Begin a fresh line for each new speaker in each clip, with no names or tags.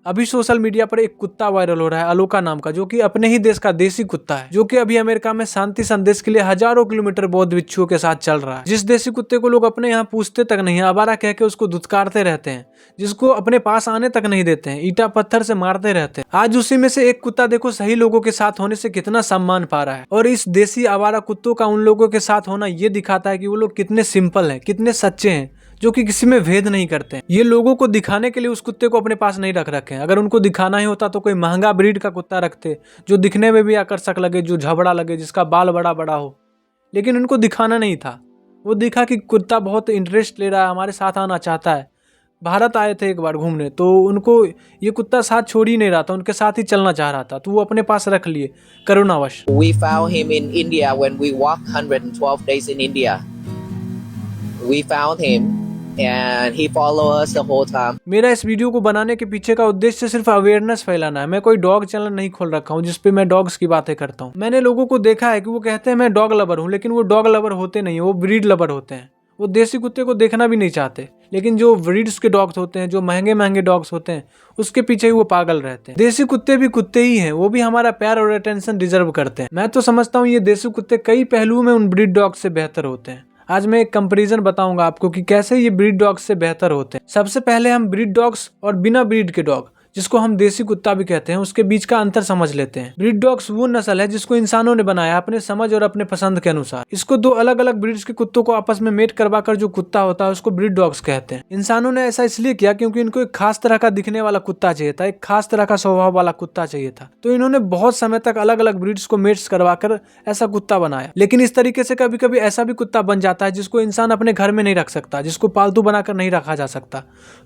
अभी social media पर एक कुत्ता वायरल हो रहा है अलोका नाम का, जो कि अपने ही देश का देसी कुत्ता है, जो कि अभी अमेरिका में शांति संदेश के लिए हजारों किलोमीटर बौद्ध भिक्षुओं के साथ चल रहा है। जिस देसी कुत्ते को लोग अपने यहाँ पूछते तक नहीं है, आवारा कह के उसको धुतकारते रहते हैं, जिसको अपने पास आने तक नहीं देते हैं, ईटा पत्थर से मारते रहते हैं। आज उसी में से एक कुत्ता देखो सही लोगों के साथ होने से कितना सम्मान पा रहा है। और इस देसी आवारा कुत्तों का उन लोगों के साथ होना ये दिखाता है कि वो लोग कितने सिंपल हैं, कितने सच्चे हैं, जो कि किसी में भेद नहीं करते हैं। ये लोगों को दिखाने के लिए उस कुत्ते को अपने पास नहीं रख रखे हैं। अगर उनको दिखाना ही होता तो कोई महंगा ब्रीड का कुत्ता रखते, जो दिखने में भी आकर्षक लगे, जो झबड़ा लगे, जिसका बाल बड़ा बड़ा हो। लेकिन उनको दिखाना नहीं था। वो दिखा कि कुत्ता बहुत इंटरेस्ट ले रहा है, हमारे साथ आना चाहता है। भारत आए थे एक बार घूमने, तो उनको ये कुत्ता साथ छोड़ ही नहीं रहा था, उनके साथ ही चलना चाह रहा था, तो वो अपने पास रख लिए करुणावश।
We found him in India when we walked 112 days in India. We found him and he followed us the whole time.
मेरा इस वीडियो को बनाने के पीछे का उद्देश्य सिर्फ अवेयरनेस फैलाना है। मैं कोई डॉग चैनल नहीं खोल रखा हूँ जिसपे मैं डॉग्स की बातें करता हूँ। मैंने लोगों को देखा है कि वो कहते हैं मैं डॉग लवर हूँ, लेकिन वो डॉग लवर होते नहीं, वो ब्रीड लवर होते हैं। वो देसी कुत्ते को देखना भी नहीं चाहते, लेकिन जो ब्रीड्स के डॉग्स होते हैं, जो महंगे महंगे डॉग्स होते हैं, उसके पीछे ही वो पागल रहते हैं। देसी कुत्ते भी कुत्ते ही हैं, वो भी हमारा प्यार और अटेंशन डिजर्व करते हैं। मैं तो समझता हूँ ये देसी कुत्ते कई पहलुओं में उन ब्रीड डॉग्स से बेहतर होते हैं। आज मैं एक कंपैरिजन बताऊंगा आपको कि कैसे ये ब्रीड डॉग्स से बेहतर होते हैं। सबसे पहले हम ब्रीड डॉग्स और बिना ब्रीड के डॉग, जिसको हम देसी कुत्ता भी कहते हैं, उसके बीच का अंतर समझ लेते हैं। ब्रीड डॉग्स वो नस्ल है जिसको इंसानों ने बनाया अपने समझ और अपने पसंद के अनुसार। इसको दो अलग अलग ब्रीड्स के कुत्तों को आपस में मेट करवा कर जो कुत्ता होता है उसको ब्रीड डॉग्स कहते हैं। इंसानों ने ऐसा इसलिए किया क्योंकि इनको एक खास तरह का दिखने वाला कुत्ता चाहिए था, एक खास तरह का स्वभाव वाला कुत्ता चाहिए था, तो इन्होंने बहुत समय तक अलग अलग ब्रीड्स को मेट्स करवा कर ऐसा कुत्ता बनाया। लेकिन इस तरीके से कभी कभी ऐसा भी कुत्ता बन जाता है जिसको इंसान अपने घर में नहीं रख सकता, जिसको पालतू बनाकर नहीं रखा जा सकता,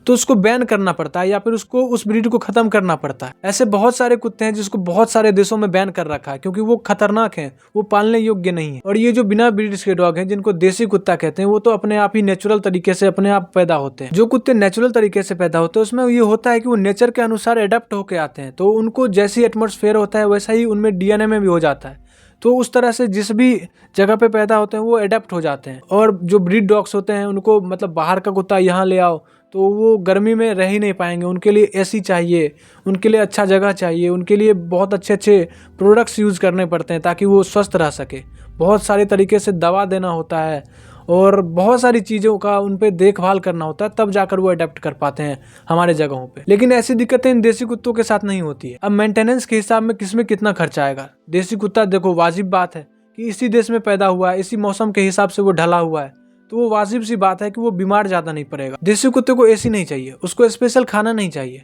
तो उसको बैन करना पड़ता है या फिर उसको उस ब्रीड को खत्म करना पड़ता है। ऐसे बहुत सारे कुत्ते हैं जिसको बहुत सारे देशों में बैन कर रखा है क्योंकि वो खतरनाक हैं, वो पालने योग्य नहीं है। और ये जो बिना ब्रीड्स के डॉग हैं जिनको देसी कुत्ता कहते हैं, वो तो अपने आप ही नेचुरल तरीके से अपने आप पैदा होते हैं। जो कुत्ते नेचुरल तरीके से पैदा होते हैं उसमें ये होता है कि वो नेचर के अनुसार एडेप्ट होके आते हैं, तो उनको जैसी एटमॉस्फेयर होता है वैसा ही उनमें डीएनए में भी हो जाता है, तो उस तरह से जिस भी जगह पे पैदा होते हैं वो एडेप्ट हो जाते हैं। और जो ब्रीड डॉग्स होते हैं उनको मतलब बाहर का कुत्ता यहाँ ले आओ तो वो गर्मी में रह ही नहीं पाएंगे, उनके लिए एसी चाहिए, उनके लिए अच्छा जगह चाहिए, उनके लिए बहुत अच्छे अच्छे प्रोडक्ट्स यूज़ करने पड़ते हैं ताकि वो स्वस्थ रह सके। बहुत सारे तरीके से दवा देना होता है और बहुत सारी चीज़ों का उन पर देखभाल करना होता है, तब जाकर वो अडेप्ट कर पाते हैं हमारे जगहों पे। लेकिन ऐसी दिक्कतें इन देसी कुत्तों के साथ नहीं होती है। अब मेंटेनेंस के हिसाब में किसमें कितना खर्चा आएगा। देसी कुत्ता देखो वाजिब बात है कि इसी देश में पैदा हुआ है, इसी मौसम के हिसाब से वो ढला हुआ है, तो वो वाजिब सी बात है कि वो बीमार ज़्यादा नहीं पड़ेगा। देसी कुत्ते को एसी नहीं चाहिए, उसको स्पेशल खाना नहीं चाहिए।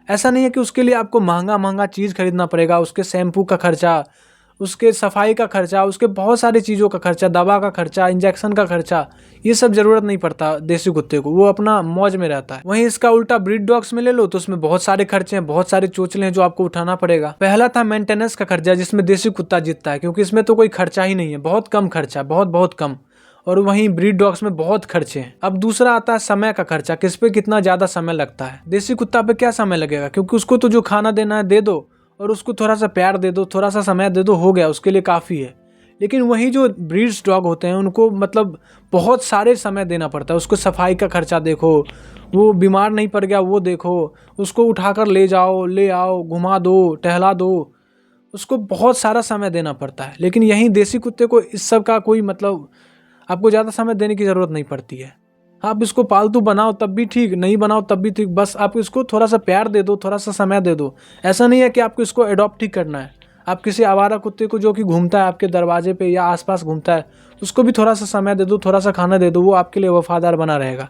ऐसा नहीं है कि उसके लिए आपको महंगा महंगा चीज़ खरीदना पड़ेगा, उसके शैम्पू का खर्चा, उसके सफाई का खर्चा, उसके बहुत सारी चीज़ों का खर्चा, दवा का खर्चा, इंजेक्शन का खर्चा, ये सब जरूरत नहीं पड़ता देसी कुत्ते को, वो अपना मौज में रहता है। वहीं इसका उल्टा ब्रीड डॉग्स में ले लो तो उसमें बहुत सारे खर्चे हैं, बहुत सारे चोचले हैं जो आपको उठाना पड़ेगा। पहला था मेंटेनेंस का खर्चा, जिसमें देसी कुत्ता जीतता है क्योंकि इसमें तो कोई खर्चा ही नहीं है, बहुत कम खर्चा, बहुत बहुत कम। और वहीं ब्रीड डॉग्स में बहुत खर्चे हैं। अब दूसरा आता है समय का खर्चा, किस पे कितना ज़्यादा समय लगता है। देसी कुत्ता पे क्या समय लगेगा, क्योंकि उसको तो जो खाना देना है दे दो और उसको थोड़ा सा प्यार दे दो, थोड़ा सा समय दे दो, हो गया, उसके लिए काफ़ी है। लेकिन वही जो ब्रीड्स डॉग होते हैं उनको मतलब बहुत सारे समय देना पड़ता है। उसको सफाई का खर्चा देखो, वो बीमार नहीं पड़ गया वो देखो, उसको उठाकर ले जाओ, ले आओ, घुमा दो, टहला दो, उसको बहुत सारा समय देना पड़ता है। लेकिन यहीं देसी कुत्ते को इस सब का कोई मतलब आपको ज़्यादा समय देने की ज़रूरत नहीं पड़ती है। आप इसको पालतू बनाओ तब भी ठीक, नहीं बनाओ तब भी ठीक, बस आप इसको थोड़ा सा प्यार दे दो, थोड़ा सा समय दे दो। ऐसा नहीं है कि आपको इसको अडॉप्ट ही करना है। आप किसी आवारा कुत्ते को जो कि घूमता है आपके दरवाजे पे या आसपास घूमता है, उसको भी थोड़ा सा समय दे दो, थोड़ा सा खाना दे दो, वो आपके लिए वफादार बना रहेगा।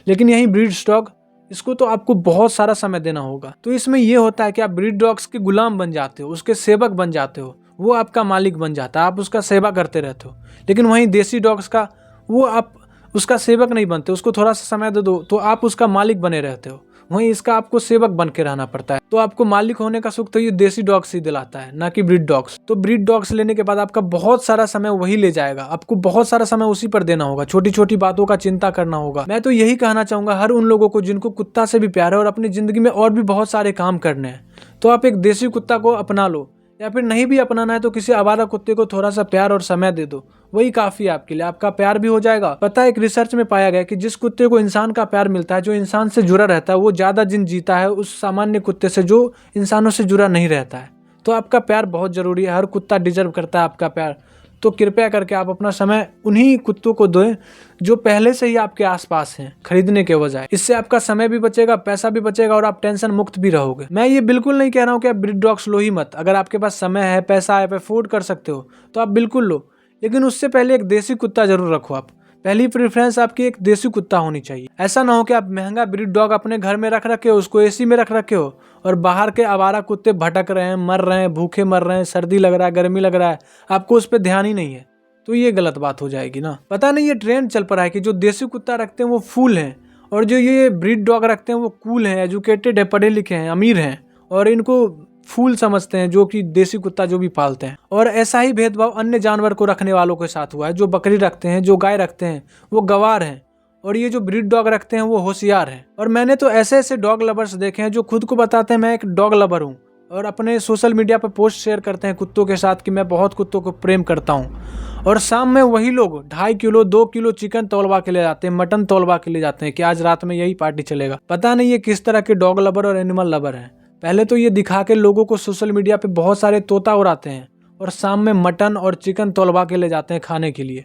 लेकिन यहीं ब्रीड डॉग, इसको तो आपको बहुत सारा समय देना होगा। तो इसमें यह होता है कि आप ब्रीड डॉग्स के गुलाम बन जाते हो, उसके सेवक बन जाते हो, वो आपका मालिक बन जाता है, आप उसका सेवा करते रहते हो। लेकिन वहीं देसी डॉग्स का वो आप उसका सेवक नहीं बनते, उसको थोड़ा सा समय दे दो तो आप उसका मालिक बने रहते हो। वहीं इसका आपको सेवक बन के रहना पड़ता है। तो आपको मालिक होने का सुख तो ये देसी डॉग्स ही दिलाता है, ना कि ब्रीड डॉग्स। तो ब्रीड डॉग्स लेने के बाद आपका बहुत सारा समय वही ले जाएगा, आपको बहुत सारा समय उसी पर देना होगा, छोटी छोटी बातों का चिंता करना होगा। मैं तो यही कहना चाहूंगा हर उन लोगों को जिनको कुत्ता से भी प्यार है और अपनी जिंदगी में और भी बहुत सारे काम करने हैं, तो आप एक देसी कुत्ता को अपना लो, या फिर नहीं भी अपनाना है तो किसी आवारा कुत्ते को थोड़ा सा प्यार और समय दे दो, वही काफी है आपके लिए, आपका प्यार भी हो जाएगा। पता है एक रिसर्च में पाया गया कि जिस कुत्ते को इंसान का प्यार मिलता है, जो इंसान से जुड़ा रहता है, वो ज्यादा दिन जीता है उस सामान्य कुत्ते से जो इंसानों से जुड़ा नहीं रहता है। तो आपका प्यार बहुत जरूरी है, हर कुत्ता डिजर्व करता है आपका प्यार। तो कृपया करके आप अपना समय उन्हीं कुत्तों को दें जो पहले से ही आपके आसपास हैं, खरीदने के बजाय। इससे आपका समय भी बचेगा, पैसा भी बचेगा और आप टेंशन मुक्त भी रहोगे। मैं ये बिल्कुल नहीं कह रहा हूँ कि आप ब्रीड डॉग्स लो ही मत। अगर आपके पास समय है, पैसा है, आप अफोर्ड कर सकते हो तो आप बिल्कुल लो, लेकिन उससे पहले एक देसी कुत्ता जरूर रखो। आप पहली प्रेफरेंस आपकी एक देसी कुत्ता होनी चाहिए। ऐसा ना हो कि आप महंगा ब्रीड डॉग अपने घर में रख रखे हो, उसको एसी में रख रखे हो और बाहर के आवारा कुत्ते भटक रहे हैं, मर रहे हैं, भूखे मर रहे हैं, सर्दी लग रहा है, गर्मी लग रहा है, आपको उस पर ध्यान ही नहीं है, तो ये गलत बात हो जाएगी ना। पता नहीं ये ट्रेंड चल पड़ा है कि जो देसी कुत्ता रखते हैं वो फूल हैं और जो ये ब्रीड डॉग रखते हैं वो कूल हैं, एजुकेटेड है, पढ़े लिखे हैं, अमीर हैं और इनको फूल समझते हैं जो कि देसी कुत्ता जो भी पालते हैं। और ऐसा ही भेदभाव अन्य जानवर को रखने वालों के साथ हुआ है। जो बकरी रखते हैं, जो गाय रखते हैं वो गवार हैं और ये जो ब्रीड डॉग रखते हैं वो होशियार हैं। और मैंने तो ऐसे ऐसे डॉग लवर्स देखे हैं जो खुद को बताते हैं मैं एक डॉग लवर हूँ और अपने सोशल मीडिया पर पोस्ट शेयर करते हैं कुत्तों के साथ कि मैं बहुत कुत्तों को प्रेम करता हूँ। और शाम में वही लोग 2.5 किलो 2 किलो चिकन तौलवा के ले जाते हैं, मटन तौलवा के ले जाते हैं कि आज रात में यही पार्टी चलेगा। पता नहीं ये किस तरह के डॉग लवर और एनिमल लवर हैं। पहले तो ये दिखा के लोगों को सोशल मीडिया पे बहुत सारे तोता उड़ाते हैं और शाम में मटन और चिकन तौलवा के ले जाते हैं खाने के लिए।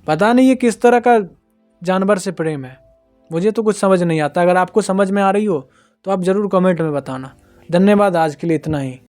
पता नहीं ये किस तरह का जानवर से प्रेम है, मुझे तो कुछ समझ नहीं आता। अगर आपको समझ में आ रही हो तो आप ज़रूर कमेंट में बताना। धन्यवाद, आज के लिए इतना ही।